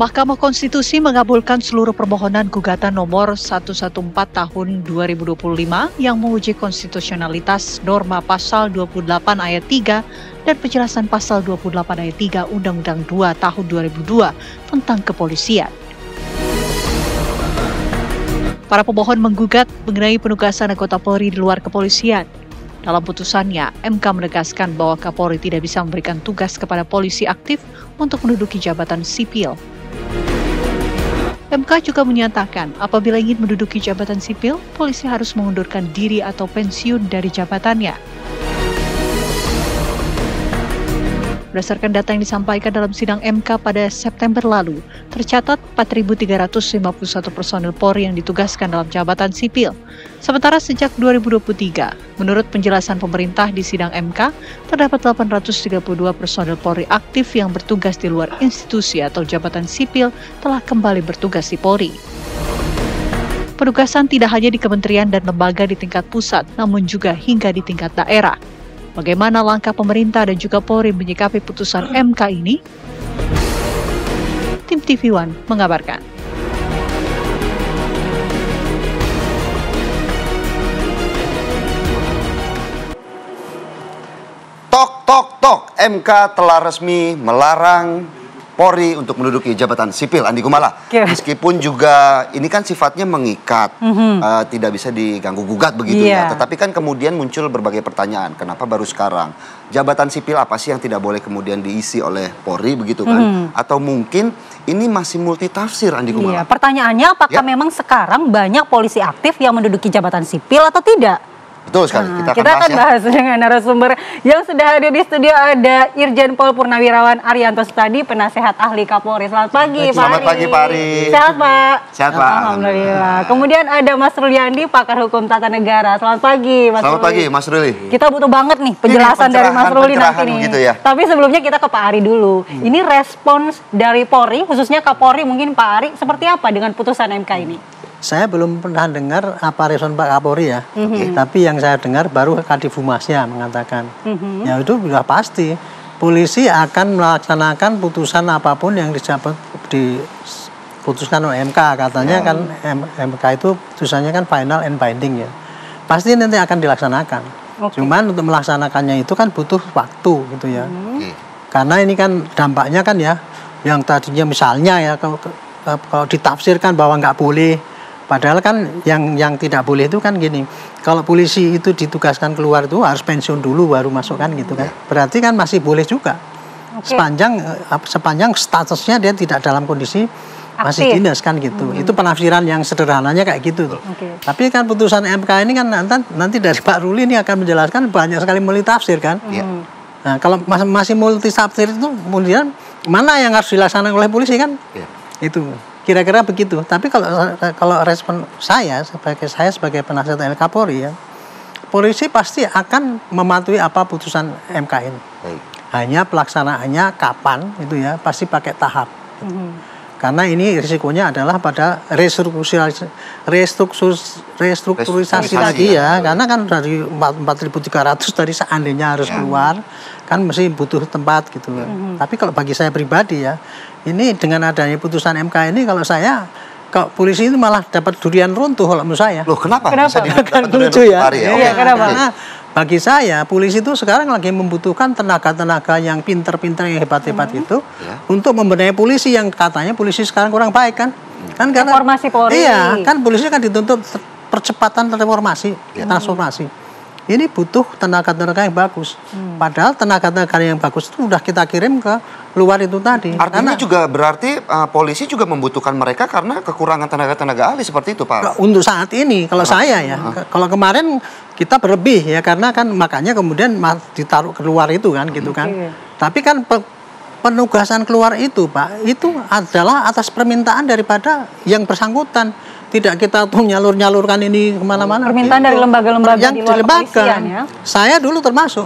Mahkamah Konstitusi mengabulkan seluruh permohonan gugatan nomor 114 tahun 2025 yang menguji konstitusionalitas norma pasal 28 ayat 3 dan penjelasan pasal 28 ayat 3 Undang-Undang 2 tahun 2002 tentang kepolisian. Para pemohon menggugat mengenai penugasan anggota Polri di luar kepolisian. Dalam putusannya, MK menegaskan bahwa Kapolri tidak bisa memberikan tugas kepada polisi aktif untuk menduduki jabatan sipil. MK juga menyatakan apabila ingin menduduki jabatan sipil, polisi harus mengundurkan diri atau pensiun dari jabatannya. Berdasarkan data yang disampaikan dalam sidang MK pada September lalu, tercatat 4.351 personil Polri yang ditugaskan dalam jabatan sipil. Sementara sejak 2023, menurut penjelasan pemerintah di sidang MK, terdapat 832 personil Polri aktif yang bertugas di luar institusi atau jabatan sipil telah kembali bertugas di Polri. Penugasan tidak hanya di kementerian dan lembaga di tingkat pusat, namun juga hingga di tingkat daerah. Bagaimana langkah pemerintah dan juga Polri menyikapi putusan MK ini? Tim TV One mengabarkan. Tok, MK telah resmi melarang Polri untuk menduduki jabatan sipil, Andi Gumala. Meskipun juga ini kan sifatnya mengikat, tidak bisa diganggu-gugat begitu ya. Tetapi kan kemudian muncul berbagai pertanyaan, kenapa baru sekarang? Jabatan sipil apa sih yang tidak boleh kemudian diisi oleh Polri begitu kan? Atau mungkin ini masih multitafsir, Andi Gumala? Pertanyaannya apakah memang sekarang banyak polisi aktif yang menduduki jabatan sipil atau tidak? Betul sekali, kita akan bahas dengan narasumber yang sudah hadir di studio. Ada Irjen Pol Purnawirawan Arianto Sutadi, penasehat ahli Kapolri. Selamat pagi, Pak Ari. Selamat pagi, Pak Ari. Sehat, Pak? Sehat, Pak. Alhamdulillah. Kemudian ada Mas Ruliandi, pakar hukum tata negara. Selamat pagi, Mas Ruli. Selamat pagi, Mas Ruli. Kita butuh banget nih penjelasan dari Mas Ruli nanti nih. Gitu ya. Tapi sebelumnya kita ke Pak Ari dulu. Ini respons dari Polri, khususnya Kapolri, mungkin Pak Ari, seperti apa dengan putusan MK ini? Saya belum pernah dengar apa respon Pak Kapolri ya, tapi yang saya dengar baru Kadif Humasnya mengatakan, ya itu sudah pasti polisi akan melaksanakan putusan apapun yang diputuskan oleh MK, katanya kan MK itu putusannya kan final and binding ya, pasti nanti akan dilaksanakan. Cuman untuk melaksanakannya itu kan butuh waktu gitu ya, karena ini kan dampaknya kan ya, yang tadinya misalnya ya kalau ditafsirkan bahwa nggak boleh. Padahal kan yang tidak boleh itu kan gini, kalau polisi itu ditugaskan keluar itu harus pensiun dulu baru masuk kan gitu kan. Berarti kan masih boleh juga. Sepanjang statusnya dia tidak dalam kondisi masih dinas kan gitu. Itu penafsiran yang sederhananya kayak gitu tuh. Tapi kan putusan MK ini kan nanti dari Pak Ruli ini akan menjelaskan banyak sekali multitafsir kan. Nah, kalau masih multitafsir itu kemudian mana yang harus dilaksanakan oleh polisi kan? Itu kira-kira begitu. Tapi kalau respon saya sebagai penasihat Kapolri ya, polisi pasti akan mematuhi apa putusan MK ini. Hanya pelaksanaannya kapan itu ya pasti pakai tahap. Karena ini risikonya adalah pada restrukturisasi lagi ya. Karena kan dari 4.300 tadi seandainya harus keluar kan mesti butuh tempat gitu. Tapi kalau bagi saya pribadi ya, ini dengan adanya putusan MK ini kalau polisi itu malah dapat durian runtuh kalau menurut saya. Loh kenapa? Kan lucu ya. Kenapa? Karena bagi saya polisi itu sekarang lagi membutuhkan tenaga-tenaga yang pinter-pinter yang hebat-hebat itu untuk membenahi polisi yang katanya polisi sekarang kurang baik kan. Kan karena reformasi Polri. Iya, kan polisi kan dituntut percepatan reformasi, transformasi. Ini butuh tenaga-tenaga yang bagus. Padahal tenaga-tenaga yang bagus itu sudah kita kirim ke luar itu tadi. Artinya juga berarti polisi juga membutuhkan mereka karena kekurangan tenaga-tenaga ahli seperti itu, Pak? Untuk saat ini, kalau saya ya, kalau kemarin kita berlebih ya karena kan makanya kemudian ditaruh keluar itu kan gitu kan. Tapi kan penugasan keluar itu, Pak, itu adalah atas permintaan daripada yang bersangkutan. Tidak kita tuh nyalur-nyalurkan ini kemana-mana. Permintaan dari lembaga-lembaga yang di luar kepolisian ya. Saya dulu termasuk.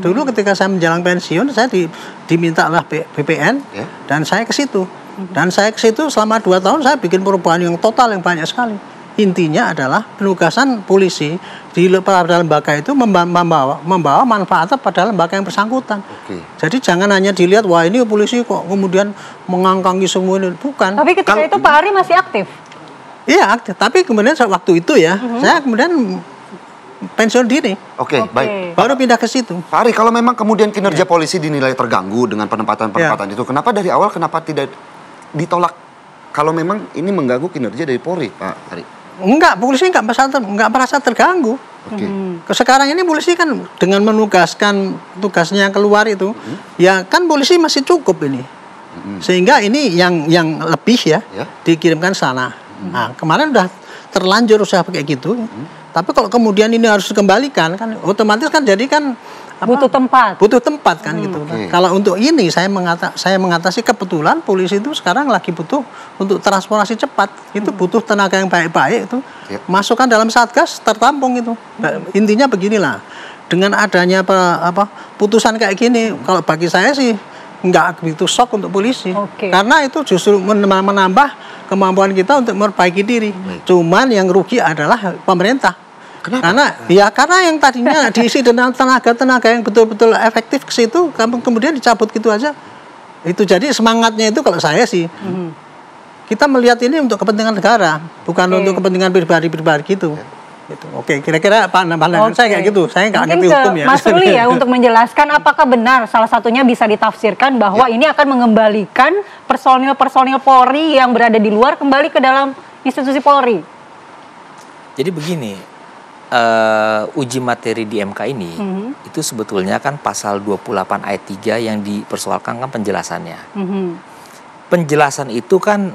Dulu ketika saya menjelang pensiun, saya diminta oleh BPN dan saya ke situ. Dan saya ke situ selama 2 tahun saya bikin perubahan yang total yang banyak sekali. intinya adalah penugasan polisi di pada lembaga itu membawa manfaat pada lembaga yang bersangkutan. Jadi jangan hanya dilihat wah ini polisi kok kemudian mengangkangi semua ini, bukan. Tapi ketika itu Pak Ari masih aktif. Iya aktif, tapi kemudian waktu itu ya saya kemudian pensiun dini. Oke, baik. Baru pindah ke situ. Pak Ari, kalau memang kemudian kinerja polisi dinilai terganggu dengan penempatan-penempatan itu, kenapa dari awal tidak ditolak? Kalau memang ini mengganggu kinerja dari Polri, Pak Ari? Enggak, polisi enggak merasa terganggu. Sekarang ini polisi kan dengan menugaskan tugasnya keluar itu, ya kan polisi masih cukup ini. Sehingga ini yang lebih ya dikirimkan sana. Nah, kemarin udah terlanjur usaha kayak gitu. Tapi kalau kemudian ini harus dikembalikan kan otomatis kan jadi kan butuh tempat kan gitu. Kalau untuk ini saya mengatasi kebetulan polisi itu sekarang lagi butuh untuk transportasi cepat. Itu butuh tenaga yang baik-baik itu. Masukkan dalam Satgas tertampung itu. Intinya beginilah. Dengan adanya putusan kayak gini, kalau bagi saya sih nggak begitu shock untuk polisi. Karena itu justru menambah kemampuan kita untuk memperbaiki diri. Cuman yang rugi adalah pemerintah. Kenapa? Karena yang tadinya diisi dengan tenaga yang betul-betul efektif ke situ, kemudian dicabut gitu aja. Itu jadi semangatnya itu kalau saya sih, kita melihat ini untuk kepentingan negara, bukan untuk kepentingan pribadi-pribadi gitu. Gitu. Oke, kira-kira pandangan saya kayak gitu. Saya nggak ngerti hukum ya. Mas Ruli ya untuk menjelaskan apakah benar salah satunya bisa ditafsirkan bahwa ini akan mengembalikan personil Polri yang berada di luar kembali ke dalam institusi Polri. Jadi begini, uji materi di MK ini itu sebetulnya kan pasal 28 ayat 3 yang dipersoalkan kan penjelasannya. Penjelasan itu kan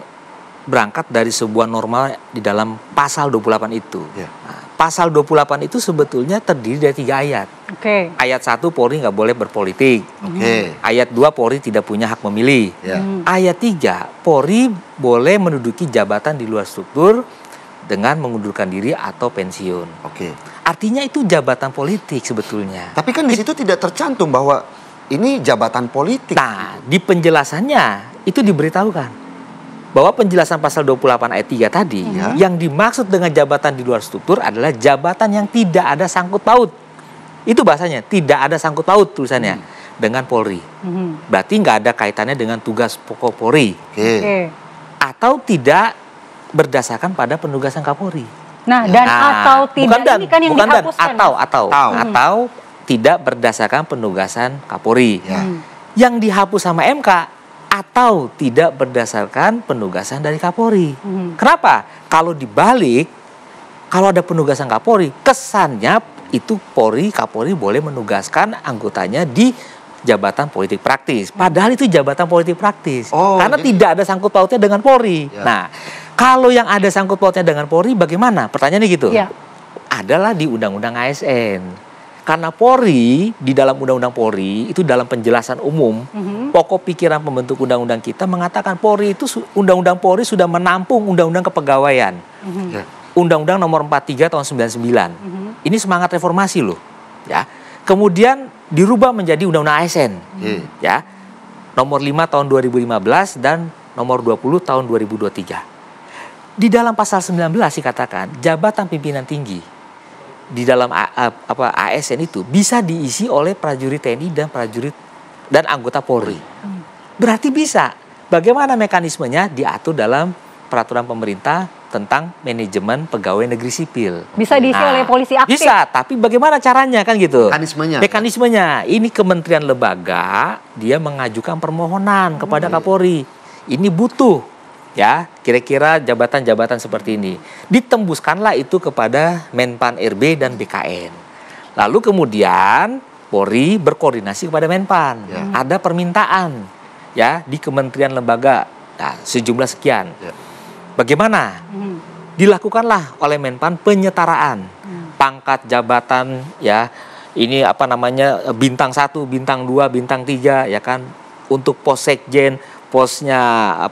berangkat dari sebuah norma di dalam pasal 28 itu. Nah, pasal 28 itu sebetulnya terdiri dari 3 ayat. Ayat 1 Polri nggak boleh berpolitik. Ayat 2 Polri tidak punya hak memilih. Ayat 3 Polri boleh menduduki jabatan di luar struktur dengan mengundurkan diri atau pensiun. Artinya itu jabatan politik sebetulnya. Tapi kan di situ tidak tercantum bahwa ini jabatan politik. Nah, di penjelasannya itu diberitahukan bahwa penjelasan pasal 28 ayat 3 tadi yang dimaksud dengan jabatan di luar struktur adalah jabatan yang tidak ada sangkut paut. Itu bahasanya, tidak ada sangkut paut tulisannya dengan Polri. Berarti nggak ada kaitannya dengan tugas pokok Polri. Atau tidak berdasarkan pada penugasan Kapolri. Atau tidak ini kan yang dihapuskan. Atau tidak berdasarkan penugasan Kapolri. Yang dihapus sama MK atau tidak berdasarkan penugasan dari Kapolri. Kenapa? Kalau dibalik, kalau ada penugasan Kapolri, kesannya itu Kapolri boleh menugaskan anggotanya di jabatan politik praktis. Padahal itu jabatan politik praktis. Karena tidak ada sangkut pautnya dengan Polri. Nah, kalau yang ada sangkut pautnya dengan Polri bagaimana? Pertanyaannya gitu. Adalah di Undang-Undang ASN. Karena Polri, di dalam Undang-Undang Polri, itu dalam penjelasan umum, pokok pikiran pembentuk Undang-Undang kita mengatakan Polri itu, Undang-Undang Polri sudah menampung Undang-Undang Kepegawaian. Undang-Undang nomor 43 tahun 99. Ini semangat reformasi loh. Ya. Kemudian dirubah menjadi Undang-Undang ASN. Ya. Nomor 5 tahun 2015 dan nomor 20 tahun 2023. Di dalam pasal 19 dikatakan jabatan pimpinan tinggi di dalam ASN itu bisa diisi oleh prajurit TNI dan anggota Polri. Berarti bisa. Bagaimana mekanismenya diatur dalam peraturan pemerintah tentang manajemen pegawai negeri sipil. Bisa diisi oleh polisi aktif. Bisa, tapi bagaimana caranya kan gitu? Mekanismenya. Ini kementerian lembaga dia mengajukan permohonan kepada Kapolri. Ini butuh ya, kira-kira jabatan-jabatan seperti ini. Ditembuskanlah itu kepada Menpan RB dan BKN. Lalu kemudian Polri berkoordinasi kepada Menpan. Ada permintaan ya di kementerian lembaga sejumlah sekian. Bagaimana? Dilakukanlah oleh Menpan penyetaraan pangkat jabatan ya. Ini bintang 1, bintang 2, bintang 3 ya kan, untuk pos sekjen, posnya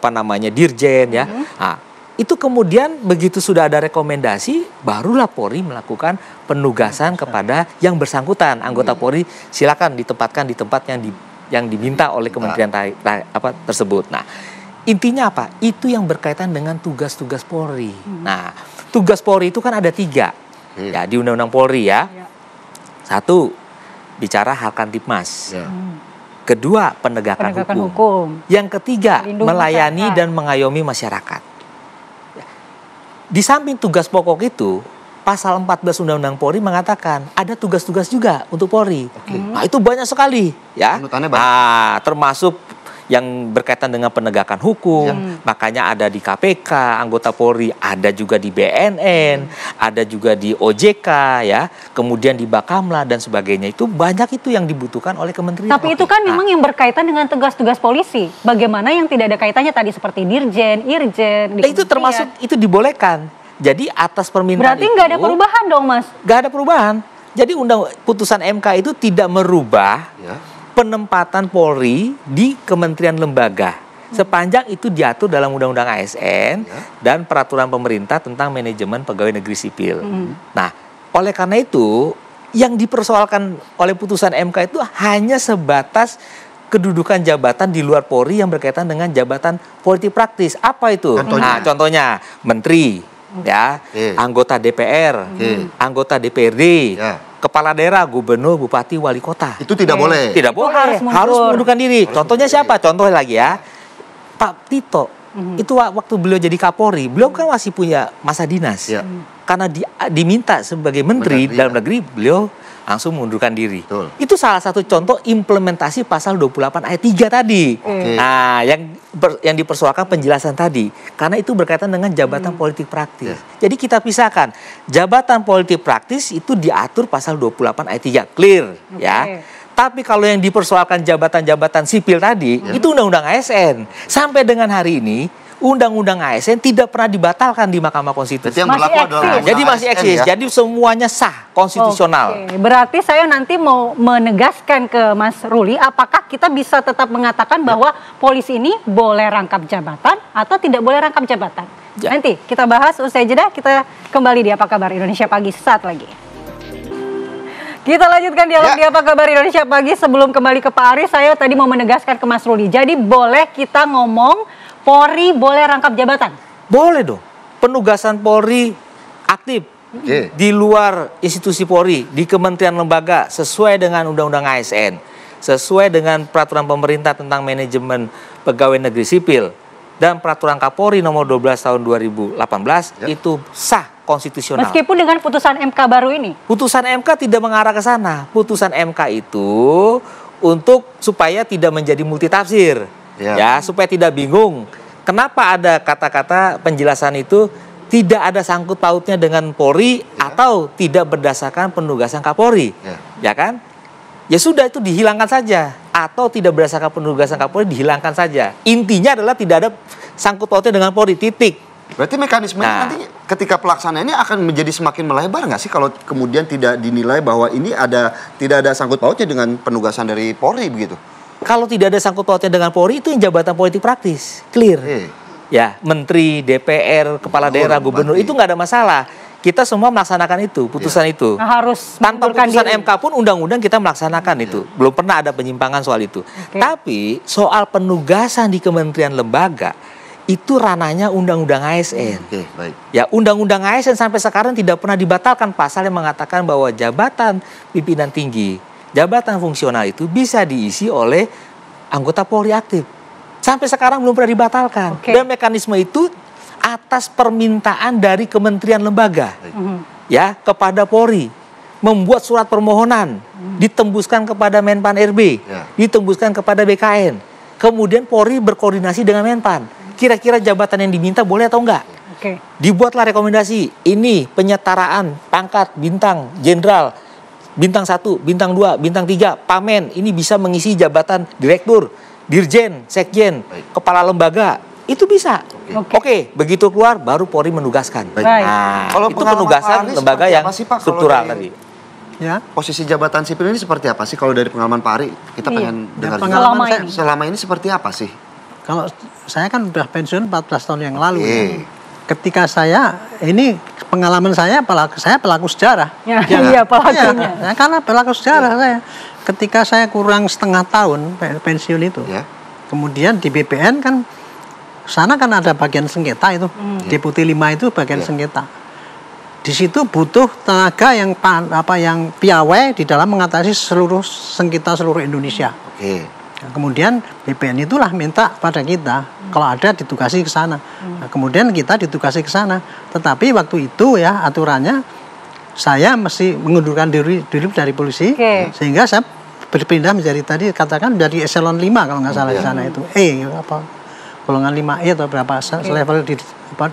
dirjen ya. Nah, itu kemudian begitu sudah ada rekomendasi, barulah Polri melakukan penugasan kepada yang bersangkutan. Anggota Polri silakan ditempatkan di tempat yang diminta oleh kementerian tersebut. Nah, intinya apa? Itu yang berkaitan dengan tugas-tugas Polri. Nah, tugas Polri itu kan ada 3 ya di Undang-Undang Polri ya. 1, bicara hak Kamtibmas. Kedua, penegakan hukum. Yang ketiga, melayani dan mengayomi masyarakat. Di samping tugas pokok itu, pasal 14 Undang-Undang Polri mengatakan ada tugas-tugas juga untuk Polri. Nah, itu banyak sekali ya. Nah, termasuk yang berkaitan dengan penegakan hukum, makanya ada di KPK, anggota Polri, ada juga di BNN, ada juga di OJK ya, kemudian di Bakamla dan sebagainya. Itu banyak itu yang dibutuhkan oleh kementerian. Tapi itu kan memang yang berkaitan dengan tugas-tugas polisi. Bagaimana yang tidak ada kaitannya tadi seperti Dirjen, Irjen, itu termasuk itu dibolehkan. Jadi atas permintaan berarti nggak ada perubahan dong, Mas? Nggak ada perubahan. Jadi putusan MK itu tidak merubah penempatan Polri di kementerian lembaga sepanjang itu diatur dalam Undang-Undang ASN dan peraturan pemerintah tentang manajemen pegawai negeri sipil. Nah, oleh karena itu yang dipersoalkan oleh putusan MK itu hanya sebatas kedudukan jabatan di luar Polri yang berkaitan dengan jabatan politik praktis. Apa itu? Nah, contohnya menteri, ya, anggota DPR, anggota DPRD. Kepala daerah, gubernur, bupati, wali kota. Itu tidak boleh. Tidak boleh. Harus mengundurkan diri. Contohnya siapa? Contoh lagi ya. Pak Tito. Itu waktu beliau jadi Kapolri, beliau kan masih punya masa dinas. Karena diminta sebagai menteri dalam negeri, beliau langsung mengundurkan diri. Itu salah satu contoh implementasi pasal 28 ayat 3 tadi. Nah, yang dipersoalkan penjelasan tadi. Karena itu berkaitan dengan jabatan politik praktis. Jadi kita pisahkan. Jabatan politik praktis itu diatur pasal 28 ayat 3. Clear. Ya. Tapi kalau yang dipersoalkan jabatan-jabatan sipil tadi, itu Undang-Undang ASN. Sampai dengan hari ini, Undang-Undang ASN tidak pernah dibatalkan di Mahkamah Konstitusi. Jadi masih eksis. Jadi semuanya sah, konstitusional. Berarti saya nanti mau menegaskan ke Mas Ruli, apakah kita bisa tetap mengatakan bahwa polisi ini boleh rangkap jabatan atau tidak boleh rangkap jabatan? Nanti kita bahas usai jeda, kita kembali di Apa Kabar Indonesia Pagi saat lagi. Kita lanjutkan dialog di Apa Kabar Indonesia Pagi. Sebelum kembali ke Pak Aris, saya tadi mau menegaskan ke Mas Ruli. Jadi boleh kita ngomong Polri boleh rangkap jabatan? Boleh dong. Penugasan Polri aktif di luar institusi Polri, di kementerian lembaga sesuai dengan Undang-Undang ASN, sesuai dengan peraturan pemerintah tentang manajemen pegawai negeri sipil dan peraturan Kapolri nomor 12 tahun 2018 itu sah konstitusional. Meskipun dengan putusan MK baru ini? Putusan MK tidak mengarah ke sana. Putusan MK itu untuk supaya tidak menjadi multitafsir. Ya, supaya tidak bingung. Kenapa ada kata-kata penjelasan itu tidak ada sangkut pautnya dengan Polri atau tidak berdasarkan penugasan Kapolri? Ya kan? Ya sudah, itu dihilangkan saja. Atau tidak berdasarkan penugasan Kapolri, dihilangkan saja. Intinya adalah tidak ada sangkut pautnya dengan Polri, titik. Berarti mekanismenya nanti ketika pelaksanaannya akan menjadi semakin melebar nggak sih kalau kemudian tidak dinilai bahwa ini tidak ada sangkut pautnya dengan penugasan dari Polri begitu? Kalau tidak ada sangkut pautnya dengan Polri, itu yang jabatan politik praktis, clear. Ya, menteri, DPR, kepala daerah, gubernur, itu nggak ada masalah. Kita semua melaksanakan itu, putusan itu. Harus tanpa putusan MK pun undang-undang kita melaksanakan itu. Belum pernah ada penyimpangan soal itu. Tapi soal penugasan di kementerian lembaga, itu ranahnya Undang-Undang ASN. Ya, Undang-Undang ASN sampai sekarang tidak pernah dibatalkan pasal yang mengatakan bahwa jabatan pimpinan tinggi, jabatan fungsional itu bisa diisi oleh anggota Polri aktif. Sampai sekarang belum pernah dibatalkan. Dan mekanisme itu atas permintaan dari kementerian lembaga ya kepada Polri. Membuat surat permohonan, ditembuskan kepada Menpan RB, ditembuskan kepada BKN. Kemudian Polri berkoordinasi dengan Menpan. Kira-kira jabatan yang diminta boleh atau enggak? Dibuatlah rekomendasi. Ini penyetaraan pangkat bintang jenderal, bintang 1, bintang 2, bintang 3, pamen, ini bisa mengisi jabatan direktur, dirjen, sekjen, kepala lembaga, itu bisa. Begitu keluar baru Polri menugaskan. Nah, kalau itu penugasan lembaga yang struktural tadi. Ya. Posisi jabatan sipil ini seperti apa sih kalau dari pengalaman Pak Ari? Kita pengen dengar. Pengalaman selama ini seperti apa sih? Kalau saya kan udah pensiun 14 tahun yang lalu. Ketika saya, ini pengalaman saya pelaku sejarah. Iya, pelakunya. Ya, karena pelaku sejarah saya. Ketika saya kurang setengah tahun pensiun itu, kemudian di BPN kan, sana kan ada bagian sengketa itu. Deputi 5 itu bagian sengketa. di situ butuh tenaga yang yang piawai di dalam mengatasi seluruh sengketa seluruh Indonesia. Oke. Nah, kemudian BPN itulah minta pada kita kalau ada ditugasi ke sana. Nah, kemudian kita ditugasi ke sana. Tetapi waktu itu ya aturannya saya mesti mengundurkan diri dari polisi, sehingga saya berpindah menjadi tadi katakan menjadi eselon 5 kalau nggak salah di sana itu golongan 5E atau berapa level di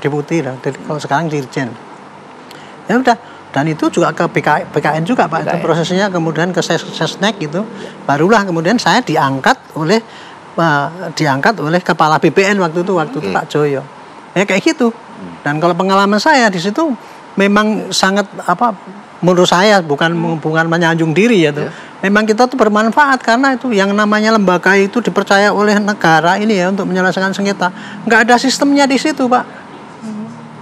deputi, kalau sekarang dirjen. Ya udah, dan itu juga ke BKN juga Pak, itu prosesnya, kemudian ke Sesnek gitu, barulah kemudian saya diangkat oleh kepala BPN waktu itu Pak Joyo. Ya kayak gitu. Dan kalau pengalaman saya di situ memang sangat menurut saya bukan menyanjung diri ya tuh. Memang kita tuh bermanfaat karena itu yang namanya lembaga itu dipercaya oleh negara ini ya untuk menyelesaikan sengketa. Nggak ada sistemnya di situ Pak.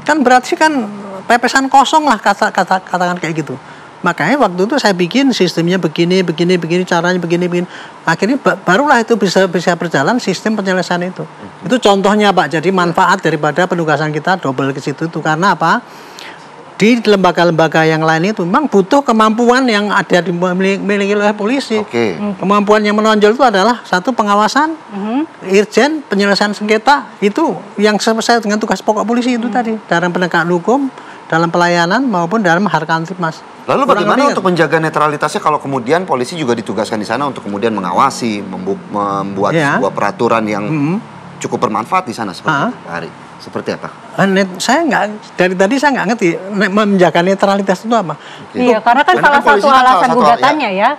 Kan berarti kan pepesan kosong lah katakan kayak gitu. Makanya waktu itu saya bikin sistemnya begini, caranya begini. Akhirnya barulah itu bisa berjalan sistem penyelesaian itu. Itu contohnya Pak. Jadi manfaat daripada penugasan kita double ke situ itu karena apa? Di lembaga-lembaga yang lain itu memang butuh kemampuan yang ada dimiliki oleh polisi. Kemampuan yang menonjol itu adalah satu pengawasan, irjen, penyelesaian sengketa, itu yang selesai dengan tugas pokok polisi itu tadi, dalam penegakan hukum, dalam pelayanan maupun dalam Harkantipmas. Lalu bagaimana untuk menjaga netralitasnya kalau kemudian polisi juga ditugaskan di sana untuk kemudian mengawasi, membuat sebuah peraturan yang cukup bermanfaat di sana seperti Pak Hari? Seperti apa? Saya dari tadi saya nggak ngerti menjaga netralitas itu apa. Iya, karena kan salah satu alasan gugatannya ya.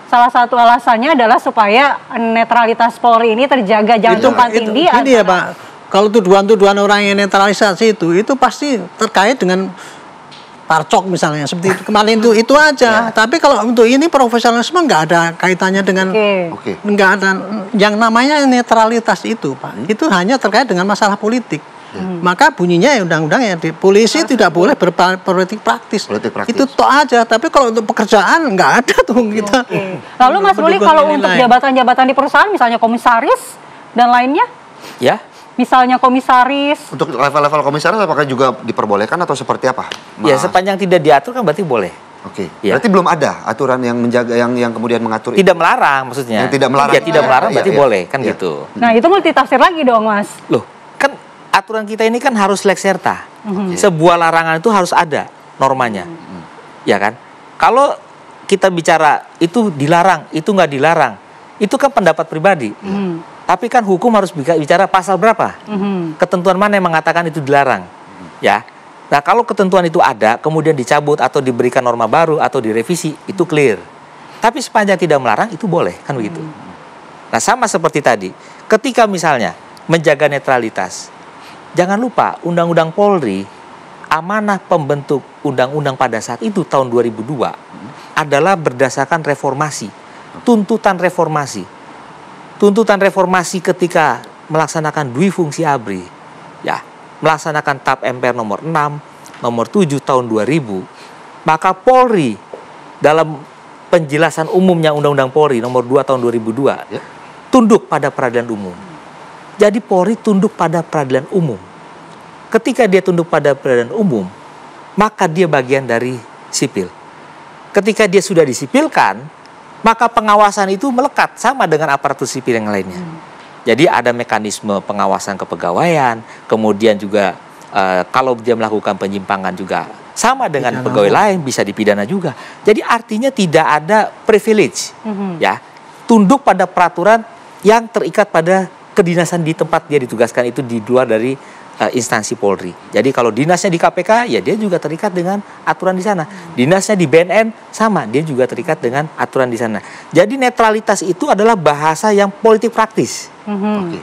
Salah satu alasannya adalah supaya netralitas Polri ini terjaga, jangan tumpang tindih. Ini ya Pak, kalau tuduhan-tuduhan orang yang netralisasi itu pasti terkait dengan parcok misalnya seperti itu. Kemarin itu aja. Tapi kalau untuk ini profesionalisme nggak ada kaitannya dengan nggak ada yang namanya netralitas itu Pak. Itu hanya terkait dengan masalah politik. Maka bunyinya ya undang-undang ya polisi tidak boleh berpolitik praktis. Itu toh aja. Tapi kalau untuk pekerjaan nggak ada tuh kita. Lalu Mas Ruli kalau untuk jabatan-jabatan di perusahaan misalnya komisaris dan lainnya? Ya. Misalnya komisaris. Untuk level-level komisaris apakah juga diperbolehkan atau seperti apa? Ya sepanjang tidak diatur kan berarti boleh. Berarti belum ada aturan yang menjaga yang kemudian mengatur. Tidak melarang maksudnya. Yang tidak melarang. Ya tidak melarang berarti boleh kan gitu. Nah itu multitafsir lagi dong Mas. Loh kan aturan kita ini kan harus lex serta. Sebuah larangan itu harus ada normanya. Ya kan? Kalau kita bicara itu dilarang, itu nggak dilarang, itu kan pendapat pribadi. Tapi kan hukum harus bicara pasal berapa? Ketentuan mana yang mengatakan itu dilarang? Ya. Nah, kalau ketentuan itu ada, kemudian dicabut atau diberikan norma baru atau direvisi, itu clear. Tapi sepanjang tidak melarang, itu boleh, kan begitu. Nah, sama seperti tadi. Ketika misalnya menjaga netralitas, jangan lupa Undang-Undang Polri, amanah pembentuk undang-undang pada saat itu tahun 2002 adalah berdasarkan reformasi, tuntutan reformasi. Tuntutan reformasi ketika melaksanakan dui fungsi ABRI, ya, melaksanakan TAP MPR nomor 6, nomor 7 tahun 2000, maka Polri dalam penjelasan umumnya Undang-Undang Polri nomor 2 tahun 2002 tunduk pada peradilan umum. Jadi Polri tunduk pada peradilan umum. Ketika dia tunduk pada peradilan umum, maka dia bagian dari sipil. Ketika dia sudah disipilkan, maka pengawasan itu melekat sama dengan aparatur sipil yang lainnya. Jadi ada mekanisme pengawasan kepegawaian, kemudian juga kalau dia melakukan penyimpangan juga sama dengan pegawai lain, bisa dipidana juga. Jadi artinya tidak ada privilege, ya, tunduk pada peraturan yang terikat pada kedinasan di tempat dia ditugaskan itu di luar dari instansi Polri. Jadi kalau dinasnya di KPK, ya dia juga terikat dengan aturan di sana. Dinasnya di BNN, sama, dia juga terikat dengan aturan di sana. Jadi netralitas itu adalah bahasa yang politik praktis.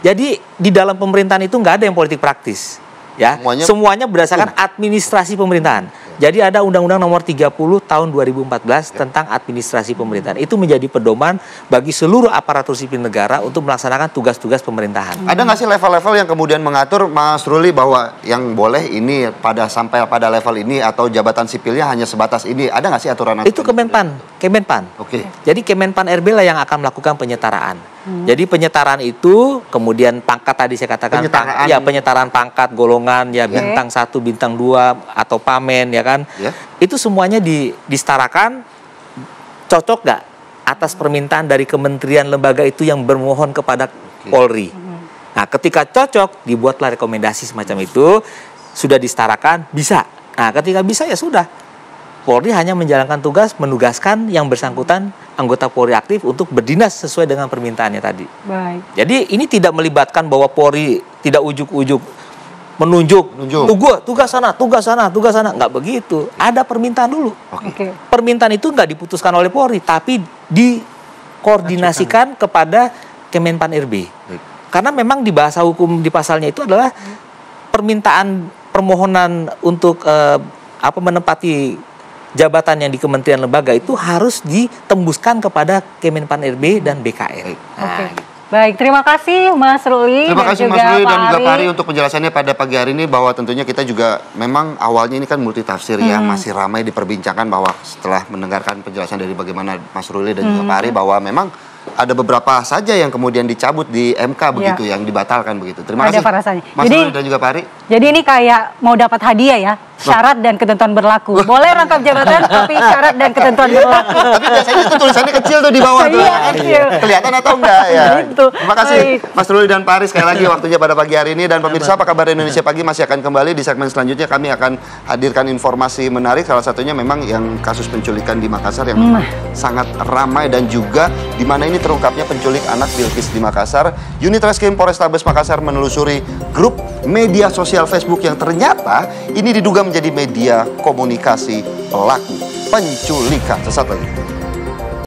Jadi di dalam pemerintahan itu nggak ada yang politik praktis. Ya, semuanya berdasarkan administrasi pemerintahan. Jadi ada Undang-Undang Nomor 30 Tahun 2014 tentang administrasi pemerintahan. Itu menjadi pedoman bagi seluruh aparatur sipil negara untuk melaksanakan tugas-tugas pemerintahan. Ada nggak sih level-level yang kemudian mengatur, Mas Ruli, bahwa yang boleh ini sampai pada level ini atau jabatan sipilnya hanya sebatas ini? Ada nggak sih aturan? Itu Kemenpan. Jadi Kemenpan RB lah yang akan melakukan penyetaraan. Jadi penyetaraan itu kemudian pangkat tadi saya katakan penyetaraan pangkat golongan ya bintang 1, bintang 2 atau pamen ya kan? Itu semuanya disetarakan, cocok nggak atas permintaan dari kementerian lembaga itu yang bermohon kepada Polri. Nah, ketika cocok, dibuatlah rekomendasi semacam itu, sudah disetarakan, bisa. Nah, ketika bisa ya sudah. Polri hanya menjalankan tugas, menugaskan yang bersangkutan anggota Polri aktif untuk berdinas sesuai dengan permintaannya tadi. Baik. Jadi ini tidak melibatkan bahwa Polri tidak ujuk-ujuk menunjuk. Tugas sana, nggak begitu. Ada permintaan dulu. Permintaan itu nggak diputuskan oleh Polri, tapi dikoordinasikan kepada Kemenpan RB. Karena memang di bahasa hukum di pasalnya itu adalah permohonan untuk menempati jabatan yang di kementerian lembaga itu harus ditembuskan kepada Kemenpan RB dan BKN. Baik, terima kasih Mas Ruli. Terima kasih Mas Ruli dan juga Pak Ari untuk penjelasannya pada pagi hari ini, bahwa tentunya kita juga memang awalnya ini kan multitafsir ya, masih ramai diperbincangkan, bahwa setelah mendengarkan penjelasan dari bagaimana Mas Ruli dan juga Pak Ari, bahwa memang ada beberapa saja yang kemudian dicabut di MK begitu, yang dibatalkan begitu. Terima kasih Mas Ruli dan juga Pak Ari. Jadi ini kayak mau dapat hadiah ya, syarat dan ketentuan berlaku. Boleh rangkap jabatan tapi syarat dan ketentuan berlaku. Tapi biasanya itu tulisannya kecil tuh di bawah tuh. Kelihatan atau enggak ya. Terima kasih Mas Ruli dan Pak Ari sekali lagi waktunya pada pagi hari ini. Dan pemirsa, apa kabar Indonesia Pagi masih akan kembali di segmen selanjutnya. Kami akan hadirkan informasi menarik, salah satunya memang yang kasus penculikan di Makassar yang sangat ramai, dan juga di mana ini terungkapnya penculik anak Bilqis di Makassar. Unit Reskrim Polrestabes Makassar menelusuri grup media sosial Facebook yang ternyata ini diduga menjadi media komunikasi pelaku penculikan. Sesaat lagi.